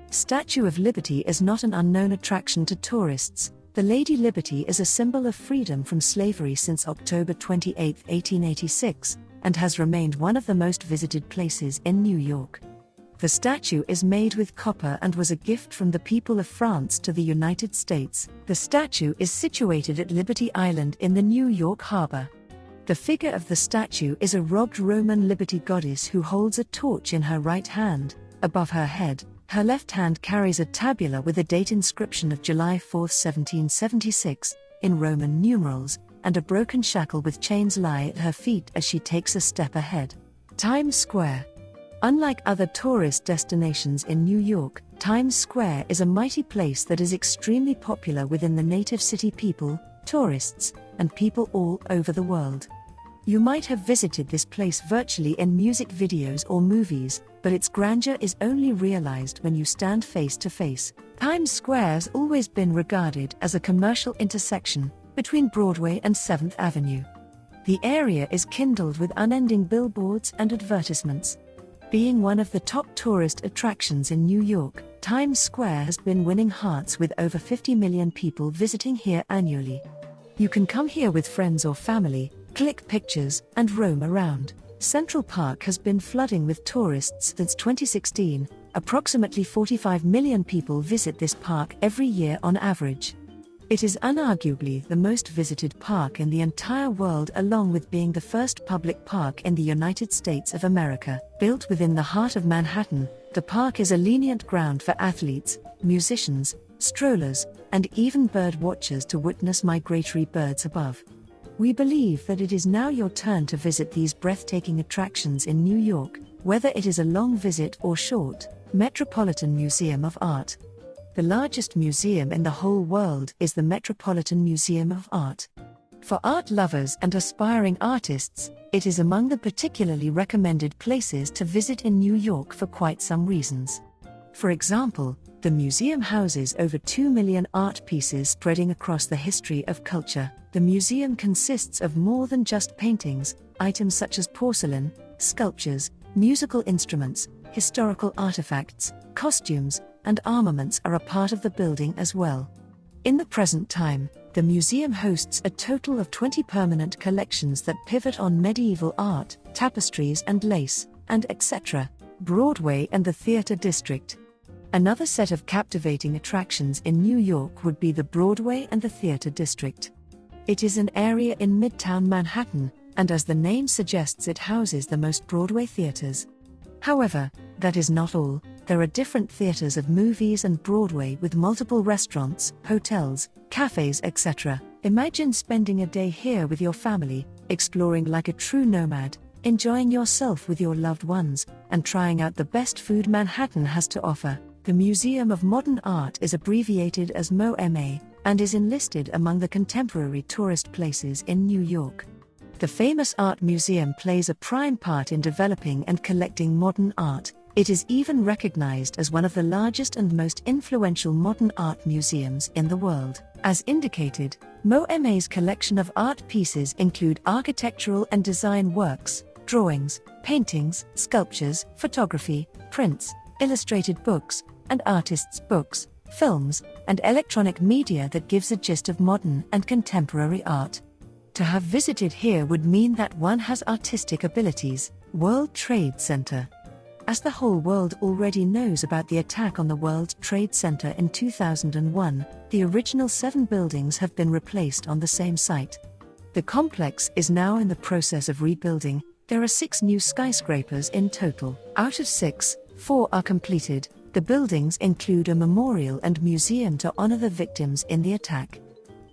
Statue of Liberty is not an unknown attraction to tourists. The Lady Liberty is a symbol of freedom from slavery since October 28, 1886, and has remained one of the most visited places in New York. The statue is made with copper and was a gift from the people of France to the United States. The statue is situated at Liberty Island in the New York harbor. The figure of the statue is a robbed Roman liberty goddess who holds a torch in her right hand. Above her head, her left hand carries a tabula with a date inscription of July 4, 1776, in Roman numerals, and a broken shackle with chains lie at her feet as she takes a step ahead. Times Square. Unlike other tourist destinations in New York, Times Square is a mighty place that is extremely popular within the native city people, tourists, and people all over the world. You might have visited this place virtually in music videos or movies, but its grandeur is only realized when you stand face to face. Times Square has always been regarded as a commercial intersection between Broadway and 7th Avenue. The area is kindled with unending billboards and advertisements. Being one of the top tourist attractions in New York, Times Square has been winning hearts with over 50 million people visiting here annually. You can come here with friends or family, click pictures, and roam around. Central Park has been flooding with tourists since 2016. Approximately 45 million people visit this park every year on average. It is unarguably the most visited park in the entire world, along with being the first public park in the United States of America. Built within the heart of Manhattan, the park is a lenient ground for athletes, musicians, strollers, and even bird watchers to witness migratory birds above. We believe that it is now your turn to visit these breathtaking attractions in New York, whether it is a long visit or short. Metropolitan Museum of Art. The largest museum in the whole world is the Metropolitan Museum of Art. For art lovers and aspiring artists, it is among the particularly recommended places to visit in New York for quite some reasons. For example, the museum houses over 2 million art pieces spreading across the history of culture. The museum consists of more than just paintings. Items such as porcelain, sculptures, musical instruments, historical artifacts, costumes, and armaments are a part of the building as well. In the present time, the museum hosts a total of 20 permanent collections that pivot on medieval art, tapestries and lace, and etc. Broadway and the Theatre District. Another set of captivating attractions in New York would be the Broadway and the Theatre District. It is an area in Midtown Manhattan, and as the name suggests, it houses the most Broadway theaters. However, that is not all. There are different theaters of movies and Broadway with multiple restaurants, hotels, cafes, etc. Imagine spending a day here with your family, exploring like a true nomad, enjoying yourself with your loved ones, and trying out the best food Manhattan has to offer. The Museum of Modern Art is abbreviated as MoMA, and is enlisted among the contemporary tourist places in New York. The famous art museum plays a prime part in developing and collecting modern art. It is even recognized as one of the largest and most influential modern art museums in the world. As indicated, MoMA's collection of art pieces include architectural and design works, drawings, paintings, sculptures, photography, prints, illustrated books, and artists' books, films, and electronic media that gives a gist of modern and contemporary art. To have visited here would mean that one has artistic abilities. World Trade Center. As the whole world already knows about the attack on the World Trade Center in 2001, the original 7 buildings have been replaced on the same site. The complex is now in the process of rebuilding. There are 6 new skyscrapers in total. Out of 6, 4 are completed. The buildings include a memorial and museum to honor the victims in the attack.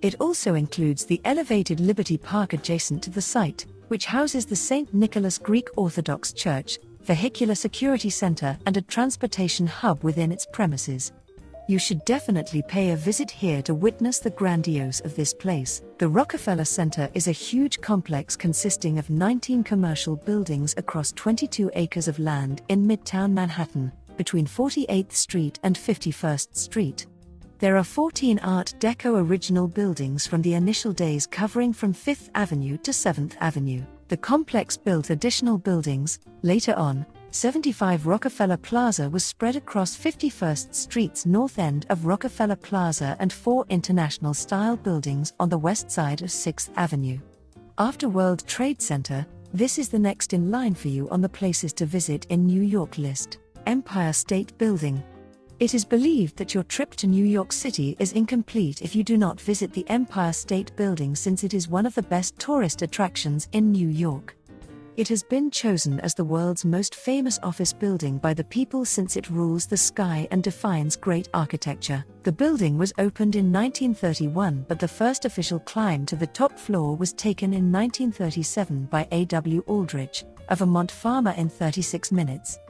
It also includes the elevated Liberty Park adjacent to the site, which houses the St. Nicholas Greek Orthodox Church, vehicular security center, and a transportation hub within its premises. You should definitely pay a visit here to witness the grandiose of this place. The Rockefeller Center is a huge complex consisting of 19 commercial buildings across 22 acres of land in Midtown Manhattan, between 48th Street and 51st Street. There are 14 Art Deco original buildings from the initial days covering from 5th Avenue to 7th Avenue. The complex built additional buildings, later on, 75 Rockefeller Plaza was spread across 51st Street's north end of Rockefeller Plaza and 4 international-style buildings on the west side of 6th Avenue. After World Trade Center, this is the next in line for you on the places to visit in New York list: Empire State Building. It is believed that your trip to New York City is incomplete if you do not visit the Empire State Building, since it is one of the best tourist attractions in New York. It has been chosen as the world's most famous office building by the people since it rules the sky and defines great architecture. The building was opened in 1931, but the first official climb to the top floor was taken in 1937 by A.W. Aldrich, a Vermont farmer, in 36 minutes.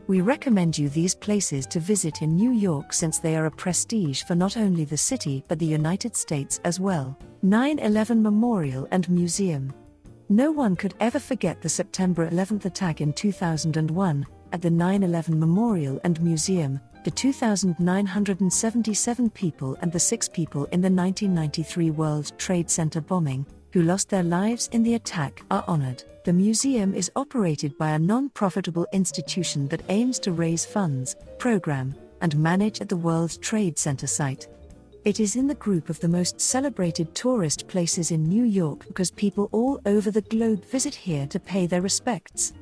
We recommend you these places to visit in New York since they are a prestige for not only the city but the United States as well. 9/11 Memorial and Museum. No one could ever forget the September 11th attack in 2001. At the 9/11 Memorial and Museum, the 2,977 people and the 6 people in the 1993 World Trade Center bombing, who lost their lives in the attack, are honored. The museum is operated by a non-profitable institution that aims to raise funds, program, and manage at the World Trade Center site. It is in the group of the most celebrated tourist places in New York because people all over the globe visit here to pay their respects.